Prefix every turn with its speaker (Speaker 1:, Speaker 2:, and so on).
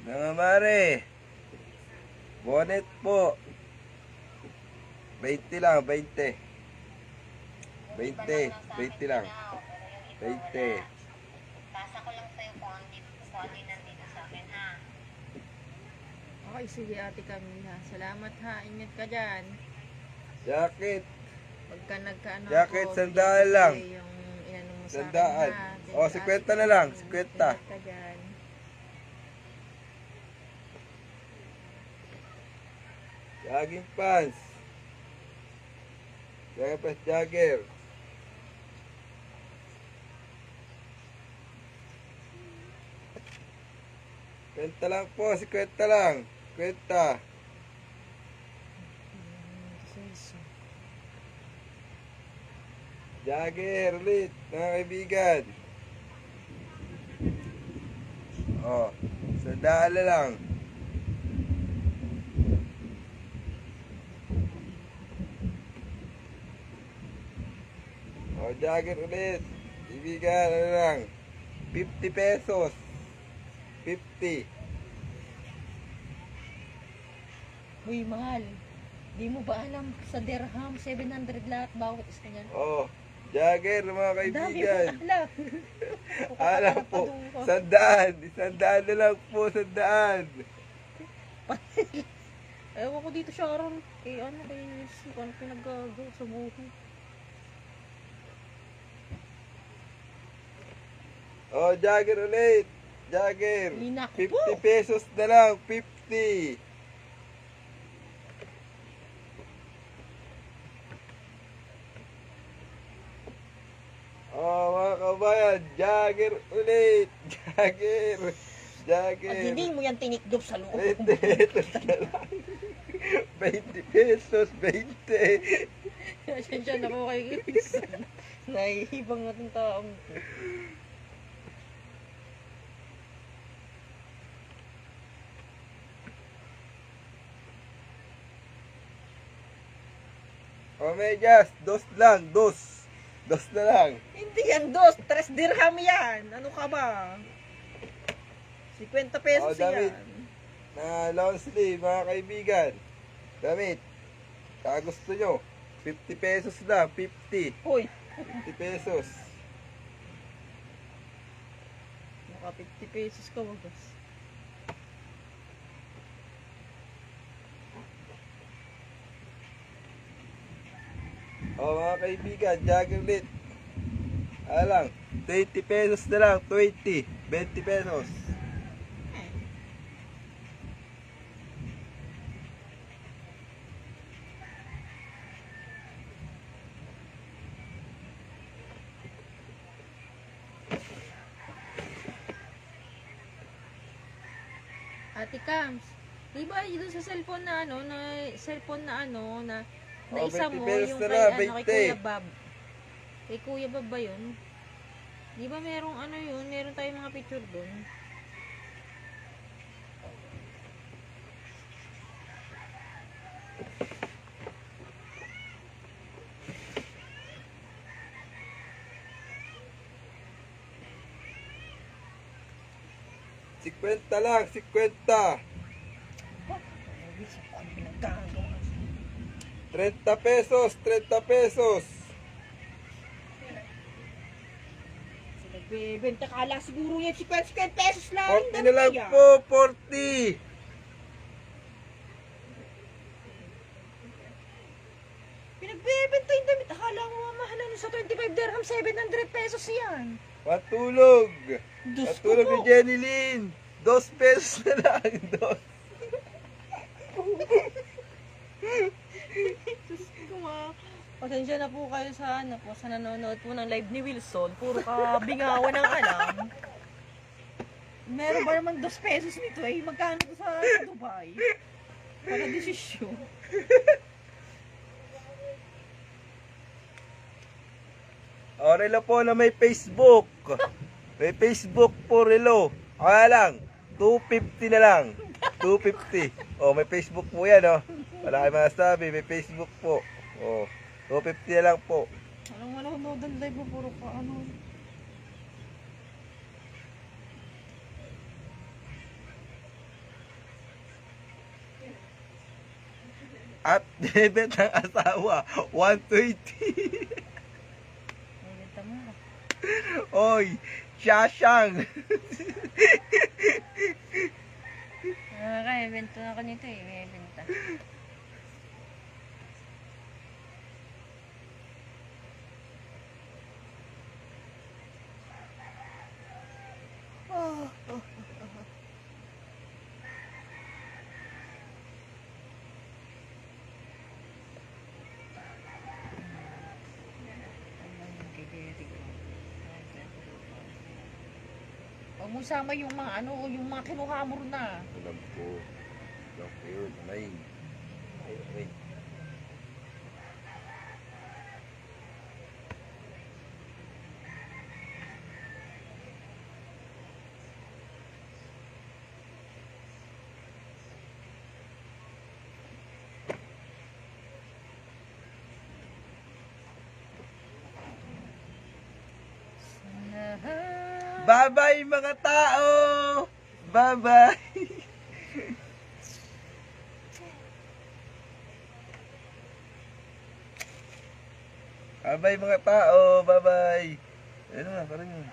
Speaker 1: Mga mare, bonnet po. 20 lang, 20. 20, 20 lang. 20.
Speaker 2: Pasa ko lang sa'yo kung ano nandito sa akin, ha?
Speaker 3: Okay, sige ate Camila. Salamat ha. Ingat ka dyan.
Speaker 1: Jacket,
Speaker 3: Pagka nagkaano
Speaker 1: Jacket,
Speaker 3: ako,
Speaker 1: sandaan
Speaker 3: bigyan ko
Speaker 1: lang.
Speaker 3: sa'yo yung inano mo sa
Speaker 1: Sandaan.
Speaker 3: akin, ha?
Speaker 1: O,
Speaker 3: Thank you,
Speaker 1: 50
Speaker 3: ate
Speaker 1: na lang,
Speaker 3: Camila.
Speaker 1: 50.
Speaker 3: Ingat ka dyan.
Speaker 1: jogging pants. Jogging pants, jogger. Kwenta lang po, 50 lang. Kwenta. Jagger ulit, mga kaibigan. Oh, sandaan na lang. Oh, jagger ulit. Kaibigan, ano lang. 50 pesos. 50.
Speaker 3: Uy, mahal. Di mo ba alam sa dirham, 700 lahat bawat isa niyan?
Speaker 1: Oh, jagger mga
Speaker 3: Dami
Speaker 1: kaibigan.
Speaker 3: mo alam.
Speaker 1: Alam po, sandaan. Sandaan na lang po, sandaan.
Speaker 3: Ewan ko dito, Sharon. Kay ano, kay ano pinag-gago sa buhay.
Speaker 1: Oh, jagger ulit. Jagger.
Speaker 3: Linak
Speaker 1: 50
Speaker 3: po.
Speaker 1: pesos na lang, 50. Oh, mga kabayan, jagger ulit. Jagger. Jagger.
Speaker 3: Pag hindi mo yan tinikdop sa loob.
Speaker 1: 20 pesos na lang. 20 pesos, 20.
Speaker 3: Asensya na po kay Chris. Nahihibang natin taong to.
Speaker 1: Oh, medyas, dos lang, dos. Dos na lang.
Speaker 3: Hindi yan, 3 dirham yan. Ano ka ba? 50 pesos
Speaker 1: Oh, damit.
Speaker 3: yan.
Speaker 1: Na long sleeve, mga kaibigan. Damit. Kaya gusto nyo, 50 pesos na, 50.
Speaker 3: Uy,
Speaker 1: 50 pesos.
Speaker 3: naka 50 pesos ka wagas.
Speaker 1: Oh, mga kaibigan, jagger ulit. Alang, 20 pesos na lang, 20. 20 pesos.
Speaker 3: Ate Cams, di ba doon sa cellphone na ano, na
Speaker 1: Oh,
Speaker 3: isa
Speaker 1: 20
Speaker 3: mo,
Speaker 1: pesos
Speaker 3: yung
Speaker 1: na
Speaker 3: kay,
Speaker 1: lang,
Speaker 3: ano, kay
Speaker 1: 20.
Speaker 3: Kuya Bob. Kay Kuya Bob ba yun? Di ba merong ano yun, meron tayong mga picture doon.
Speaker 1: Sikwenta lang, 50. 30 pesos, 30 pesos.
Speaker 3: Nagbebenta ka lang siguro yan, 50 pesos lang.
Speaker 1: 40 na lang po, 40.
Speaker 3: Pinagbebenta yung damit. Akala mo mamahalan sa 25 dirham, 700 pesos yan.
Speaker 1: Patulog.
Speaker 3: Diyos ko
Speaker 1: Patulog
Speaker 3: po.
Speaker 1: ni Jenny Lynn. 2 pesos na lang, 2.
Speaker 3: Diyos ko ma. Pasensya na po kayo sa ano po, sa nanonood po ng live ni Wilson. Puro kabingawan ng alam. Meron ba naman 2 pesos nito eh? Magkano to sa Dubai? Para desisyon.
Speaker 1: O, Relo po na may Facebook. May Facebook po, Relo. Kaya lang, 250 na lang. 250. O, may Facebook po yan, o. Wala kayo masasabi, may Facebook po. O, 250 na lang po.
Speaker 3: Anong manonood ang live mo, puro ka ano.
Speaker 1: At debit ng asawa, 120.
Speaker 3: Ay, benta mo.
Speaker 1: Oy, Shashang.
Speaker 3: Kaya, benta na ka nito eh. May benta. Huwag mo sama yung mga ano, yung mga kinuha mo rin na.
Speaker 1: Alam ko. Alam ko yun. May. May. Bye-bye mga tao! Bye-bye! Bye-bye mga tao! Bye-bye! Ano na, parang yun.